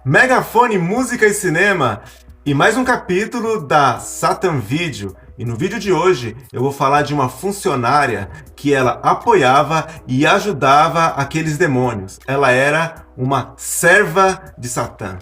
Megafone, música e cinema e mais um capítulo da Satan Video. E no vídeo de hoje eu vou falar de uma funcionária que ela apoiava e ajudava aqueles demônios. Ela era uma serva de Satã.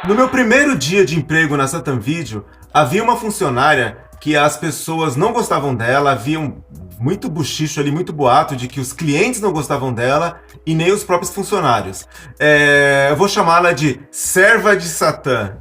No meu primeiro dia de emprego na Satan Video, havia uma funcionária que as pessoas não gostavam dela, havia muito buchicho ali, muito boato de que os clientes não gostavam dela e nem os próprios funcionários. Eu vou chamá-la de serva de Satã.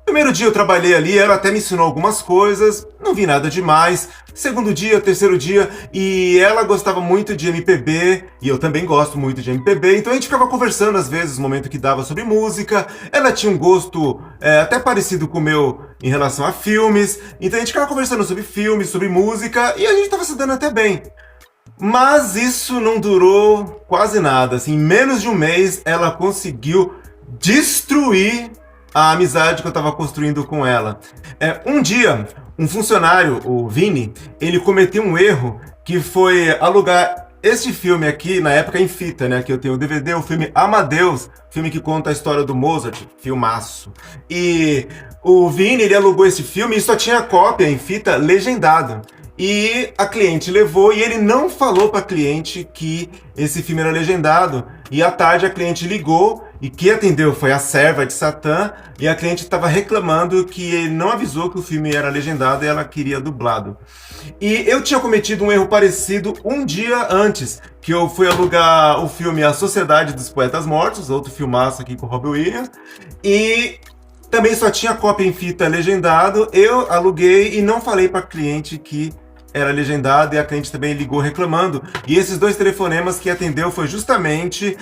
Primeiro dia eu trabalhei ali, ela até me ensinou algumas coisas, não vi nada demais. Segundo dia, terceiro dia, e ela gostava muito de MPB, e eu também gosto muito de MPB, então a gente ficava conversando às vezes no momento que dava sobre música. Ela tinha um gosto até parecido com o meu em relação a filmes, então a gente ficava conversando sobre filmes, sobre música, e a gente estava se dando até bem. Mas isso não durou quase nada, assim, em menos de um mês ela conseguiu destruir a amizade que eu estava construindo com ela. Um dia, um funcionário, o Vini, ele cometeu um erro que foi alugar este filme aqui, na época em fita, né? Que eu tenho o DVD, o filme Amadeus, filme que conta a história do Mozart, filmaço. E o Vini, ele alugou esse filme e só tinha cópia em fita legendado. E a cliente levou e ele não falou para a cliente que esse filme era legendado. E à tarde a cliente ligou e quem atendeu foi a serva de Satã e a cliente estava reclamando que ele não avisou que o filme era legendado e ela queria dublado. E eu tinha cometido um erro parecido um dia antes, que eu fui alugar o filme A Sociedade dos Poetas Mortos, outro filmaço aqui com o Robin Williams, e também só tinha cópia em fita legendado. Eu aluguei e não falei para a cliente que era legendado e a cliente também ligou reclamando. E esses dois telefonemas que atendeu foi justamente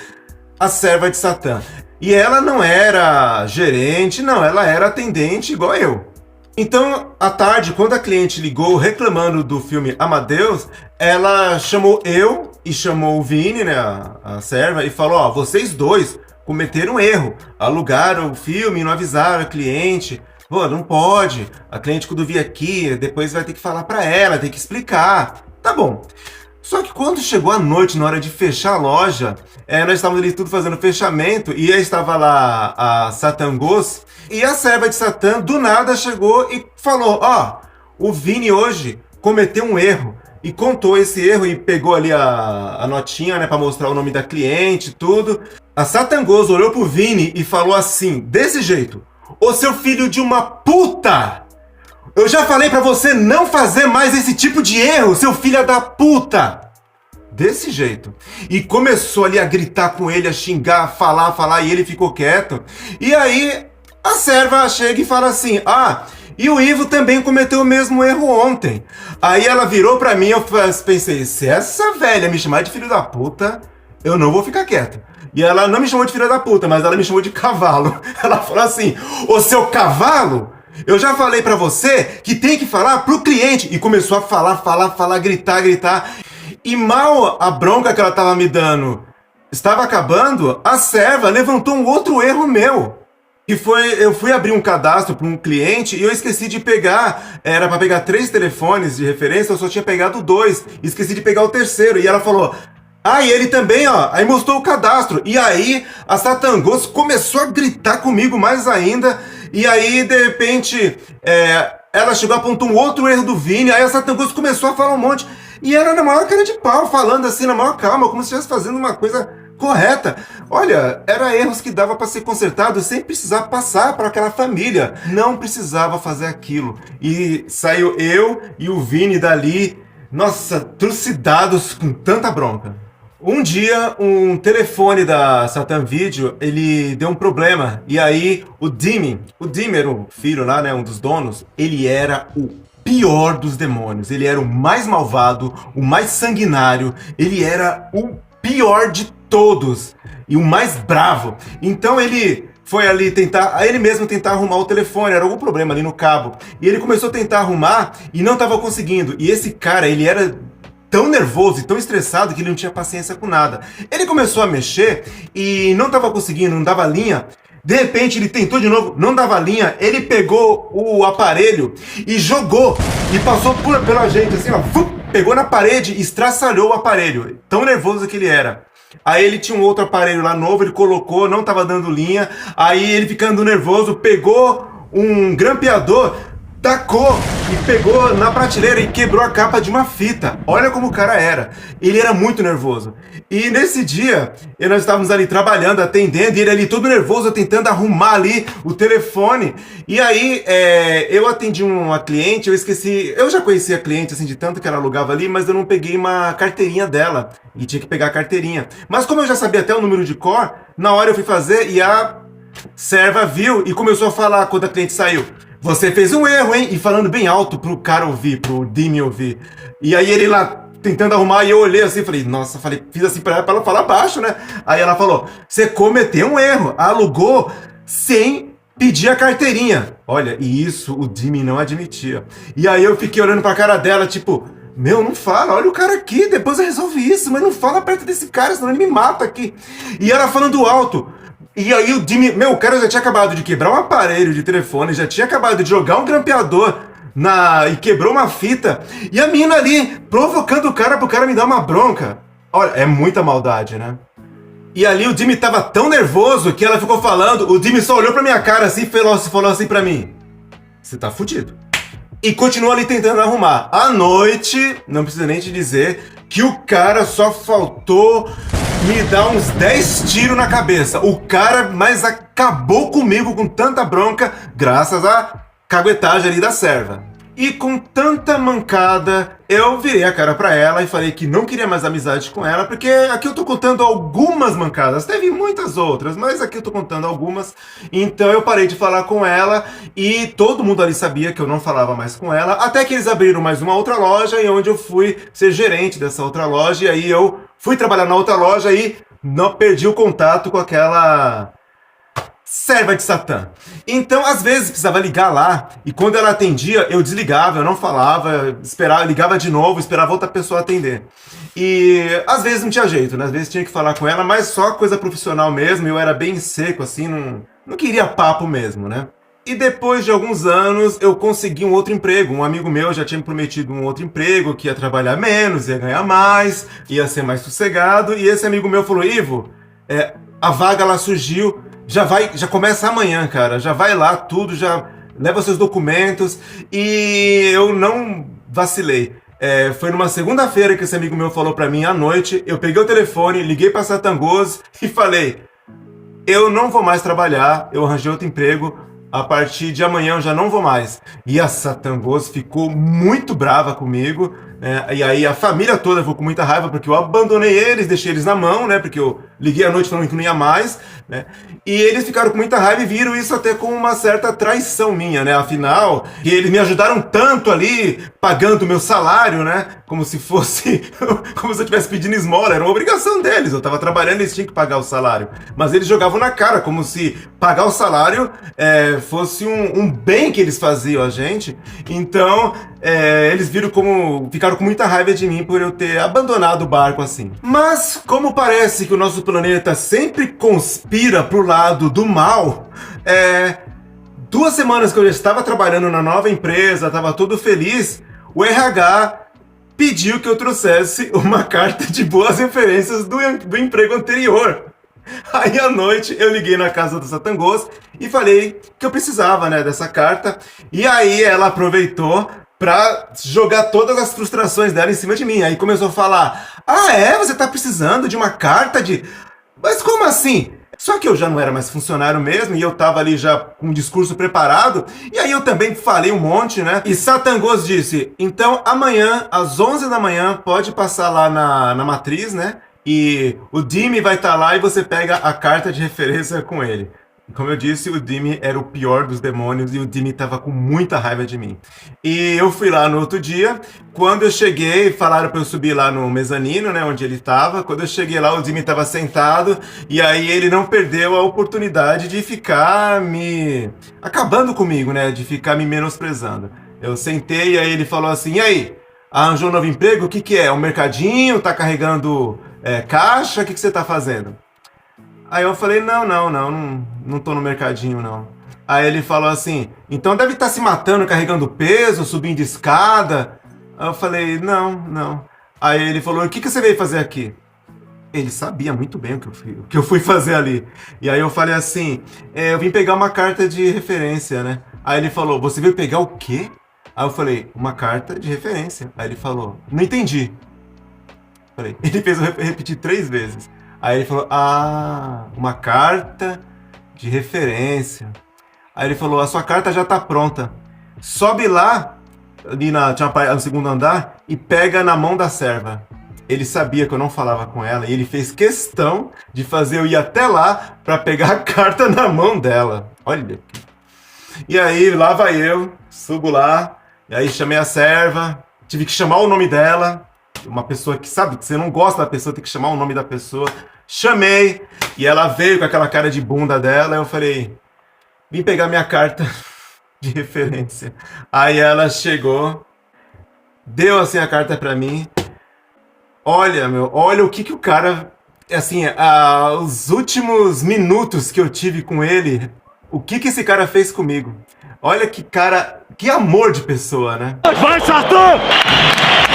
a serva de Satã. E ela não era gerente, não, ela era atendente igual eu. Então, à tarde, quando a cliente ligou reclamando do filme Amadeus, ela chamou eu e chamou o Vini, né, a serva, e falou: ó, vocês dois cometeram um erro, alugaram o filme e não avisaram a cliente. Pô, não pode, a cliente quando vir aqui, depois vai ter que falar pra ela, tem que explicar. Tá bom. Só que quando chegou a noite, na hora de fechar a loja, nós estávamos ali tudo fazendo fechamento, e aí estava lá a Satangos, e a serva de Satã do nada chegou e falou: ó, o Vini hoje cometeu um erro, e contou esse erro e pegou ali a notinha, né, pra mostrar o nome da cliente, tudo. A Satangos olhou pro Vini e falou assim, desse jeito: ô seu filho de uma puta! Eu já falei pra você não fazer mais esse tipo de erro, seu filho da puta! Desse jeito. E começou ali a gritar com ele, a xingar, a falar, e ele ficou quieto. E aí a serva chega e fala assim: ah, e o Ivo também cometeu o mesmo erro ontem. Aí ela virou pra mim, eu pensei, se essa velha me chamar de filho da puta, eu não vou ficar quieto. E ela não me chamou de filha da puta, mas ela me chamou de cavalo. Ela falou assim: ô seu cavalo, eu já falei pra você que tem que falar pro cliente. E começou a falar, gritar. E mal a bronca que ela tava me dando estava acabando, a serva levantou um outro erro meu. Que foi, eu fui abrir um cadastro para um cliente e eu esqueci de pegar, era para pegar 3 telefones de referência, eu só tinha pegado 2, esqueci de pegar o terceiro. E ela falou: ah, e ele também, ó. Aí mostrou o cadastro. E aí a Satangos começou a gritar comigo mais ainda. E aí, de repente, ela chegou, apontou um outro erro do Vini. Aí a Satangos começou a falar um monte. E era na maior cara de pau, falando assim, na maior calma, como se estivesse fazendo uma coisa correta. Olha, era erros que dava para ser consertado sem precisar passar para aquela família. Não precisava fazer aquilo. E saiu eu e o Vini dali, nossa, trucidados com tanta bronca. Um dia, um telefone da Satan Video, ele deu um problema. E aí, o Dimi era o filho lá, né, um dos donos, ele era o pior dos demônios. Ele era o mais malvado, o mais sanguinário, ele era o pior de todos e o mais bravo. Então ele foi ali ele mesmo tentar arrumar o telefone, era algum problema ali no cabo. E ele começou a tentar arrumar e não estava conseguindo. E esse cara, ele era tão nervoso e tão estressado que ele não tinha paciência com nada. Ele começou a mexer e não estava conseguindo, não dava linha. De repente ele tentou de novo, não dava linha, ele pegou o aparelho e jogou e passou pela gente, assim, ó, pegou na parede e estraçalhou o aparelho, tão nervoso que ele era. Aí ele tinha um outro aparelho lá novo, ele colocou, não tava dando linha, aí ele ficando nervoso, pegou um grampeador, tacou e pegou na prateleira e quebrou a capa de uma fita. Olha como o cara era. Ele era muito nervoso. E nesse dia, nós estávamos ali trabalhando, atendendo, e ele ali todo nervoso, tentando arrumar ali o telefone. E aí, eu atendi uma cliente, eu esqueci... Eu já conhecia a cliente, assim, de tanto que ela alugava ali, mas eu não peguei uma carteirinha dela. E tinha que pegar a carteirinha. Mas como eu já sabia até o número de cor, na hora eu fui fazer e a serva viu e começou a falar quando a cliente saiu. Você fez um erro, hein? E falando bem alto pro cara ouvir, pro Dimi ouvir. E aí ele lá tentando arrumar, e eu olhei assim, falei, nossa, fiz assim pra ela falar baixo, né? Aí ela falou, você cometeu um erro, alugou sem pedir a carteirinha. Olha, e isso o Dimi não admitia. E aí eu fiquei olhando pra cara dela, tipo, meu, não fala, olha o cara aqui, depois eu resolvo isso, mas não fala perto desse cara, senão ele me mata aqui. E ela falando alto. E aí o Jimmy, o cara já tinha acabado de quebrar um aparelho de telefone, já tinha acabado de jogar um grampeador e quebrou uma fita. E a mina ali provocando o cara pro cara me dar uma bronca. Olha, é muita maldade, né? E ali o Jimmy tava tão nervoso que ela ficou falando, o Jimmy só olhou pra minha cara assim e falou assim pra mim, você tá fudido. E continuou ali tentando arrumar. À noite, não precisa nem te dizer, que o cara só faltou me dar uns 10 tiros na cabeça. O cara, mas acabou comigo com tanta bronca, graças à caguetagem ali da serva. E com tanta mancada, eu virei a cara pra ela e falei que não queria mais amizade com ela, porque aqui eu tô contando algumas mancadas. Teve muitas outras, mas aqui eu tô contando algumas. Então eu parei de falar com ela e todo mundo ali sabia que eu não falava mais com ela, até que eles abriram mais uma outra loja e onde eu fui ser gerente dessa outra loja. E aí eu fui trabalhar na outra loja e não perdi o contato com aquela serva de Satã. Então, às vezes, precisava ligar lá, e quando ela atendia, eu desligava, eu não falava, esperava, ligava de novo, esperava outra pessoa atender. E às vezes não tinha jeito, né? Às vezes tinha que falar com ela, mas só coisa profissional mesmo, eu era bem seco, assim, não queria papo mesmo, né? E depois de alguns anos, eu consegui um outro emprego. Um amigo meu já tinha me prometido um outro emprego, que ia trabalhar menos, ia ganhar mais, ia ser mais sossegado, e esse amigo meu falou, Ivo, a vaga lá surgiu, já começa amanhã, cara. Já vai lá, tudo, já leva seus documentos. E eu não vacilei. Foi numa segunda-feira que esse amigo meu falou pra mim à noite. Eu peguei o telefone, liguei pra Satangos e falei, eu não vou mais trabalhar, eu arranjei outro emprego. A partir de amanhã eu já não vou mais. E a Satangos ficou muito brava comigo, né? E aí a família toda ficou com muita raiva, porque eu abandonei eles, deixei eles na mão, né? Porque eu liguei à noite falando que não ia mais, né? E eles ficaram com muita raiva e viram isso até como uma certa traição minha, né? Afinal, eles me ajudaram tanto ali, pagando o meu salário, né? Como se fosse... como se eu estivesse pedindo esmola, era uma obrigação deles. Eu tava trabalhando e eles tinham que pagar o salário. Mas eles jogavam na cara, como se pagar o salário fosse um bem que eles faziam a gente. Então, eles ficaram com muita raiva de mim por eu ter abandonado o barco assim. Mas, como parece que o nosso planeta sempre conspira pro lado do mal, 2 semanas que eu já estava trabalhando na nova empresa, estava todo feliz, o RH pediu que eu trouxesse uma carta de boas referências do emprego anterior. Aí à noite eu liguei na casa do Satangos e falei que eu precisava, né, dessa carta. E aí ela aproveitou pra jogar todas as frustrações dela em cima de mim. Aí começou a falar, você tá precisando de uma carta de... Mas como assim? Só que eu já não era mais funcionário mesmo, e eu tava ali já com um discurso preparado, e aí eu também falei um monte, né? E Satangos disse, então amanhã, às 11 da manhã, pode passar lá na matriz, né? E o Dimi vai estar lá e você pega a carta de referência com ele. Como eu disse, o Dimi era o pior dos demônios e o Dimi tava com muita raiva de mim. E eu fui lá no outro dia, quando eu cheguei, falaram pra eu subir lá no mezanino, né, onde ele tava. Quando eu cheguei lá, o Dimi tava sentado e aí ele não perdeu a oportunidade de ficar acabando comigo, né, de ficar me menosprezando. Eu sentei e aí ele falou assim, e aí, arranjou um novo emprego? O que é? Um mercadinho? Tá carregando caixa? O que você tá fazendo? Aí eu falei, não tô no mercadinho, não. Aí ele falou assim, então deve estar se matando, carregando peso, subindo escada. Aí eu falei, não. Aí ele falou, o que você veio fazer aqui? Ele sabia muito bem o que eu fui fazer ali. E aí eu falei assim, eu vim pegar uma carta de referência, né? Aí ele falou, você veio pegar o quê? Aí eu falei, uma carta de referência. Aí ele falou, não entendi. Falei, ele fez eu repetir 3 vezes. Aí ele falou, uma carta de referência. Aí ele falou, a sua carta já tá pronta. Sobe lá, ali no segundo andar, e pega na mão da serva. Ele sabia que eu não falava com ela, e ele fez questão de fazer eu ir até lá pra pegar a carta na mão dela. Olha. E aí, lá vai eu, subo lá, e aí chamei a serva, tive que chamar o nome dela. Uma pessoa que sabe que você não gosta da pessoa, tem que chamar o nome da pessoa. Chamei, e ela veio com aquela cara de bunda dela, e eu falei, vim pegar minha carta de referência. Aí ela chegou, deu assim a carta pra mim. Olha o que o cara, assim, os últimos minutos que eu tive com ele, o que esse cara fez comigo. Olha que cara, que amor de pessoa, né? Vai, Satã!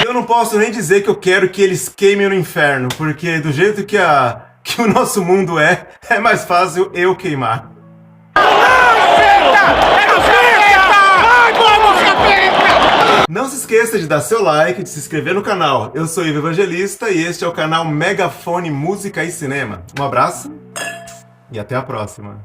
Eu não posso nem dizer que eu quero que eles queimem no inferno, porque do jeito que o nosso mundo é mais fácil eu queimar. Não se esqueça de dar seu like, de se inscrever no canal. Eu sou Ivo Evangelista e este é o canal Megafone Música e Cinema. Um abraço e até a próxima.